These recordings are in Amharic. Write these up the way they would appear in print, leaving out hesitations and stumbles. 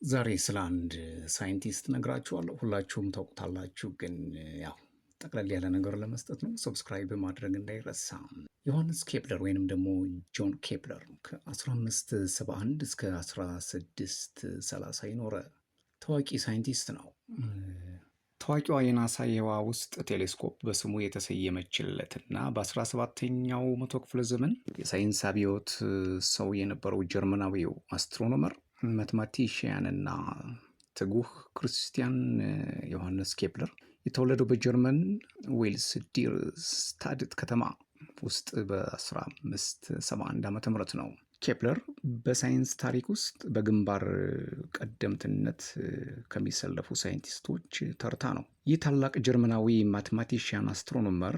ዛሬ ስለ አንድ ሳይንቲስት እነግራችኋለሁ። ሁላችሁም ታውቁታላችሁ፣ ግን ያው ጠቅለል ያለ ነገር ለመስጠት ነው። ሰብስክራይብ ማድረግ እንዳይረሳ። ዮሐንስ ኬፕለር ወይንም ደግሞ ጆን ኬፕለር ከ1571 እስከ 1630 የኖረ ታዋቂ ሳይንቲስት ነው። ታዋቂዋ የናሳ የህዋ ውስጥ ቴሌስኮፕ በስሙ የተሰየመችለትና በ17ኛው መቶ ክፍለ ዘመን የሳይንስ አብዮት ሰው የነበረው ጀርመናዊው አስትሮኖመር ማትማቲሽያን እና ትጉህ ክርስቲያን ዮሐንስ ኬፕለር የተወለደው በጀርመን ዌልስ ዲር ስታድት ከተማ ውስጥ በ1571 ዓ.ም ነው። ኬፕለር በሳይንስ ታሪክ ውስጥ በግንባር ቀደምትነት ከሚሰለፉ ሳይንቲስቶች ተርታ ነው። ይህ ታላቅ ጀርመናዊ ማቴማቲሽያን አስትሮኖመር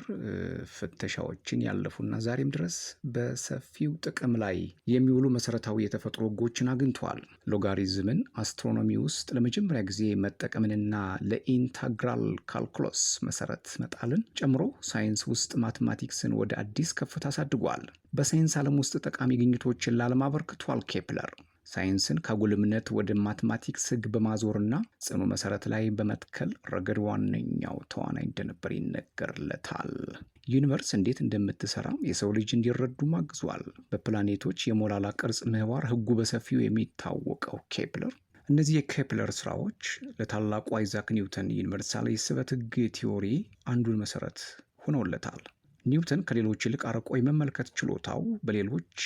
ፍተሻዎችን ያለፉና ዛሬም ድረስ በሰፊው ጥቅም ላይ የሚውሉ መሰረታዊ የተፈጥሮ ህጎችን አግኝቷል። ሎጋሪዝምን አስትሮኖሚ ውስጥ ለመጀመሪያ ጊዜ መጠቀምንና ለኢንተግራል ካልኩለስ መሰረት መጣልን ጨምሮ ሳይንስ ውስጥ ማቴማቲክስን ወደ አዲስ ከፍታ አሳድጓል። በሳይንስ ዓለም ውስጥ ጠቃሚ ግኝቶችን ለዓለም አበርክቷል። ኬፕለር ሳይንስን ከአጉልምነት ወደ ማትማቲክስ ህግ በማዞርና ጽኑ መሰረት ላይ በመትከል ረገድ ዋነኛው ተዋናይ እንደነበር ይነገርለታል። ዩኒቨርስ እንዴት እንደምትሰራ የሰው ልጅ እንዲረዱም አግዟል። በፕላኔቶች የሞላላ ቅርጽ ምህዋር ህጉ በሰፊው የሚታወቀው ኬፕለር እነዚህ የኬፕለር ስራዎች ለታላቁ አይዛክ ኒውተን ዩኒቨርሳል የስበት ህግ ቲዎሪ አንዱን መሰረት ሆነውለታል። ኒውተን ከሌሎች ይልቅ አርቆ የመመልከት ችሎታው በሌሎች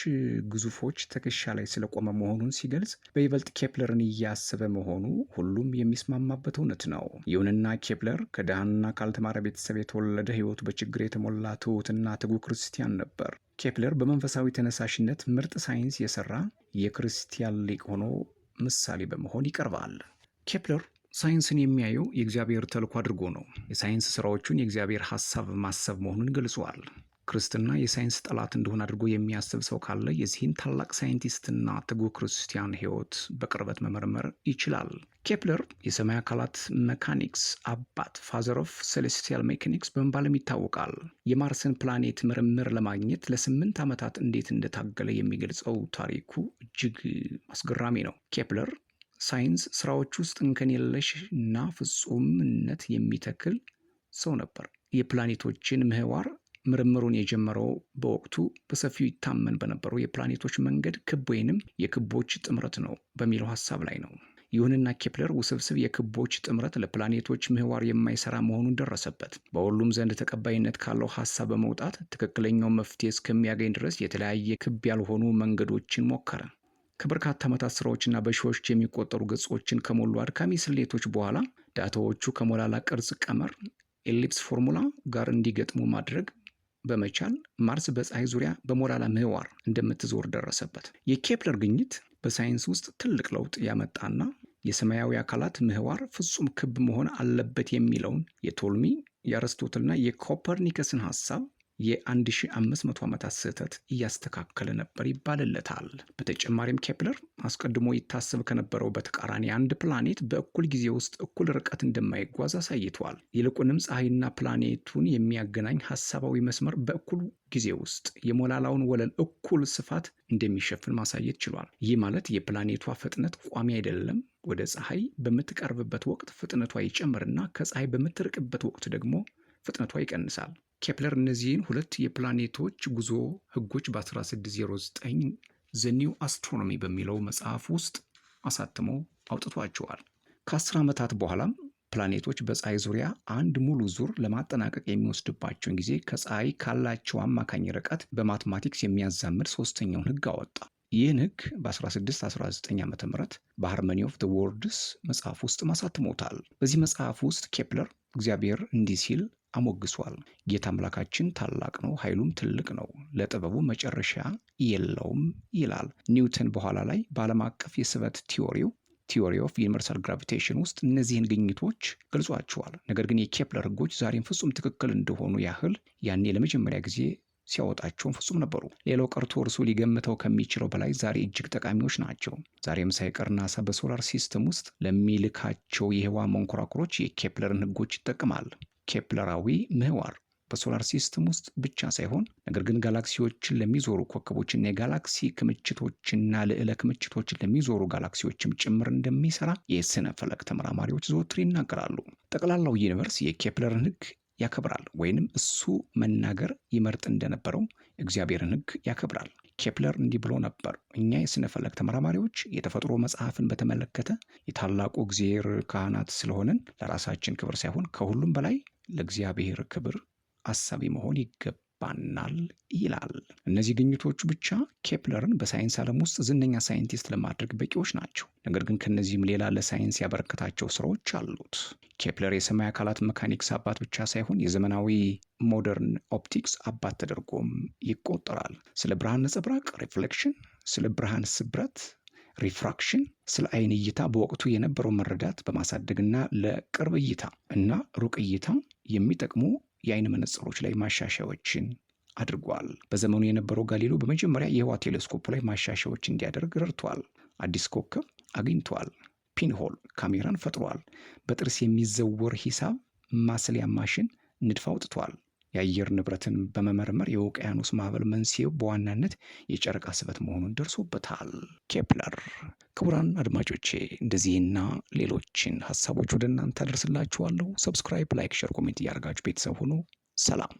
ግዙፎች ትከሻ ላይ ስለቆመ መሆኑን ሲገልጽ፣ በይበልጥ ኬፕለርን እያሰበ መሆኑ ሁሉም የሚስማማበት እውነት ነው። ይሁንና ኬፕለር ከድሃና ካልተማረ ቤተሰብ የተወለደ ህይወቱ በችግር የተሞላ ትሑትና ትጉህ ክርስቲያን ነበር። ኬፕለር በመንፈሳዊ ተነሳሽነት ምርጥ ሳይንስ የሰራ የክርስቲያን ሊቅ ሆኖ ምሳሌ በመሆን ይቀርባል። ኬፕለር ሳይንስን የሚያየው የእግዚአብሔር ተልዕኮ አድርጎ ነው። የሳይንስ ስራዎቹን የእግዚአብሔር ሐሳብ ማሰብ መሆኑን ገልጿል። ክርስትና የሳይንስ ጠላት እንደሆነ አድርጎ የሚያስብ ሰው ካለ የዚህን ታላቅ ሳይንቲስትና ትጉህ ክርስቲያን ህይወት በቅርበት መመርመር ይችላል። ኬፕለር የሰማይ አካላት መካኒክስ አባት ፋዘር ኦፍ ሴሌስቲያል ሜካኒክስ በመባልም ይታወቃል። የማርስን ፕላኔት ምርምር ለማግኘት ለ8 ዓመታት እንዴት እንደታገለ የሚገልጸው ታሪኩ እጅግ አስገራሚ ነው። ኬፕለር ሳይንስ ስራዎች ውስጥ እንከን የለሽ እና ፍጹምነት የሚተክል ሰው ነበር። የፕላኔቶችን ምህዋር ምርምሩን የጀመረው በወቅቱ በሰፊው ይታመን በነበረው የፕላኔቶች መንገድ ክብ ወይንም የክቦች ጥምረት ነው በሚለው ሀሳብ ላይ ነው። ይሁንና ኬፕለር ውስብስብ የክቦች ጥምረት ለፕላኔቶች ምህዋር የማይሰራ መሆኑን ደረሰበት። በሁሉም ዘንድ ተቀባይነት ካለው ሀሳብ በመውጣት ትክክለኛው መፍትሄ እስከሚያገኝ ድረስ የተለያየ ክብ ያልሆኑ መንገዶችን ሞከረ። ከበርካታ ዓመታት ስራዎችና በሺዎች የሚቆጠሩ ገጾችን ከሞሉ አድካሚ ስሌቶች በኋላ ዳታዎቹ ከሞላላ ቅርጽ ቀመር ኤሊፕስ ፎርሙላ ጋር እንዲገጥሙ ማድረግ በመቻል ማርስ በፀሐይ ዙሪያ በሞላላ ምህዋር እንደምትዞር ደረሰበት። የኬፕለር ግኝት በሳይንስ ውስጥ ትልቅ ለውጥ ያመጣና የሰማያዊ አካላት ምህዋር ፍጹም ክብ መሆን አለበት የሚለውን የቶልሚ የአርስቶትልና የኮፐርኒከስን ሐሳብ የ1500 ዓመታት ስህተት እያስተካከለ ነበር ይባልለታል። በተጨማሪም ኬፕለር አስቀድሞ ይታሰብ ከነበረው በተቃራኒ አንድ ፕላኔት በእኩል ጊዜ ውስጥ እኩል ርቀት እንደማይጓዝ አሳይቷል። ይልቁንም ፀሐይና ፕላኔቱን የሚያገናኝ ሐሳባዊ መስመር በእኩል ጊዜ ውስጥ የሞላላውን ወለል እኩል ስፋት እንደሚሸፍን ማሳየት ችሏል። ይህ ማለት የፕላኔቷ ፍጥነት ቋሚ አይደለም። ወደ ፀሐይ በምትቀርብበት ወቅት ፍጥነቷ ይጨምርና ከፀሐይ በምትርቅበት ወቅት ደግሞ ፍጥነቷ ይቀንሳል። ኬፕለር እነዚህን ሁለት የፕላኔቶች ጉዞ ህጎች በ1609 ዘ ኒው አስትሮኖሚ በሚለው መጽሐፍ ውስጥ አሳትሞ አውጥቷቸዋል። ከ10 ዓመታት በኋላም ፕላኔቶች በፀሐይ ዙሪያ አንድ ሙሉ ዙር ለማጠናቀቅ የሚወስድባቸውን ጊዜ ከፀሐይ ካላቸው አማካኝ ርቀት በማትማቲክስ የሚያዛምድ ሶስተኛውን ህግ አወጣ። ይህን ህግ በ1619 ዓ.ም በሃርመኒ ኦፍ ዘ ወርድስ መጽሐፍ ውስጥ አሳትሞታል። በዚህ መጽሐፍ ውስጥ ኬፕለር እግዚአብሔር እንዲህ ሲል አሞግሷል። ጌታ አምላካችን ታላቅ ነው፣ ኃይሉም ትልቅ ነው፣ ለጥበቡ መጨረሻ የለውም ይላል። ኒውተን በኋላ ላይ በዓለም አቀፍ የስበት ቲዎሪ ኦፍ ዩኒቨርሳል ግራቪቴሽን ውስጥ እነዚህን ግኝቶች ገልጿቸዋል። ነገር ግን የኬፕለር ህጎች ዛሬም ፍጹም ትክክል እንደሆኑ ያህል ያኔ ለመጀመሪያ ጊዜ ሲያወጣቸውም ፍጹም ነበሩ። ሌላው ቀርቶ እርሱ ሊገምተው ከሚችለው በላይ ዛሬ እጅግ ጠቃሚዎች ናቸው። ዛሬም ሳይቀር ናሳ በሶላር ሲስተም ውስጥ ለሚልካቸው የህዋ መንኮራኩሮች የኬፕለርን ህጎች ይጠቀማል። ኬፕለራዊ ምህዋር በሶላር ሲስተም ውስጥ ብቻ ሳይሆን ነገር ግን ጋላክሲዎችን ለሚዞሩ ኮከቦችና የጋላክሲ ክምችቶችና ልዕለ ክምችቶችን ለሚዞሩ ጋላክሲዎችም ጭምር እንደሚሰራ የስነ ፈለክ ተመራማሪዎች ዘወትር ይናገራሉ። ጠቅላላው ዩኒቨርስ የኬፕለርን ሕግ ያከብራል፣ ወይንም እሱ መናገር ይመርጥ እንደነበረው እግዚአብሔርን ሕግ ያከብራል። ኬፕለር እንዲህ ብሎ ነበር፣ እኛ የስነ ፈለክ ተመራማሪዎች የተፈጥሮ መጽሐፍን በተመለከተ የታላቁ እግዚአብሔር ካህናት ስለሆንን ለራሳችን ክብር ሳይሆን ከሁሉም በላይ ለእግዚአብሔር ክብር አሳቢ መሆን ይገባናል ይላል። እነዚህ ግኝቶቹ ብቻ ኬፕለርን በሳይንስ ዓለም ውስጥ ዝነኛ ሳይንቲስት ለማድረግ በቂዎች ናቸው። ነገር ግን ከነዚህም ሌላ ለሳይንስ ያበረከታቸው ስራዎች አሉት። ኬፕለር የሰማይ አካላት መካኒክስ አባት ብቻ ሳይሆን የዘመናዊ ሞደርን ኦፕቲክስ አባት ተደርጎም ይቆጠራል። ስለ ብርሃን ነጸብራቅ ሪፍሌክሽን፣ ስለ ብርሃን ስብረት ሪፍራክሽን፣ ስለ አይን እይታ በወቅቱ የነበረው መረዳት በማሳደግና ለቅርብ እይታ እና ሩቅ እይታ የሚጠቅሙ የአይን መነጽሮች ላይ ማሻሻያዎችን አድርጓል። በዘመኑ የነበረው ጋሊሎ በመጀመሪያ የህዋ ቴሌስኮፕ ላይ ማሻሻያዎች እንዲያደርግ ረድቷል። አዲስ ኮከብ አግኝቷል። ፒንሆል ካሜራን ፈጥሯል። በጥርስ የሚዘወር ሂሳብ ማስሊያ ማሽን ንድፍ አውጥቷል። የአየር ንብረትን በመመርመር የውቅያኖስ ማዕበል መንስኤው በዋናነት የጨረቃ ስበት መሆኑን ደርሶበታል ኬፕለር። ክቡራን አድማጮቼ እንደዚህና ሌሎችን ሀሳቦች ወደ እናንተ አደርስላችኋለሁ። ሰብስክራይብ፣ ላይክ፣ ሸር፣ ኮሜንት እያደረጋችሁ ቤተሰብ ሁኑ። ሰላም።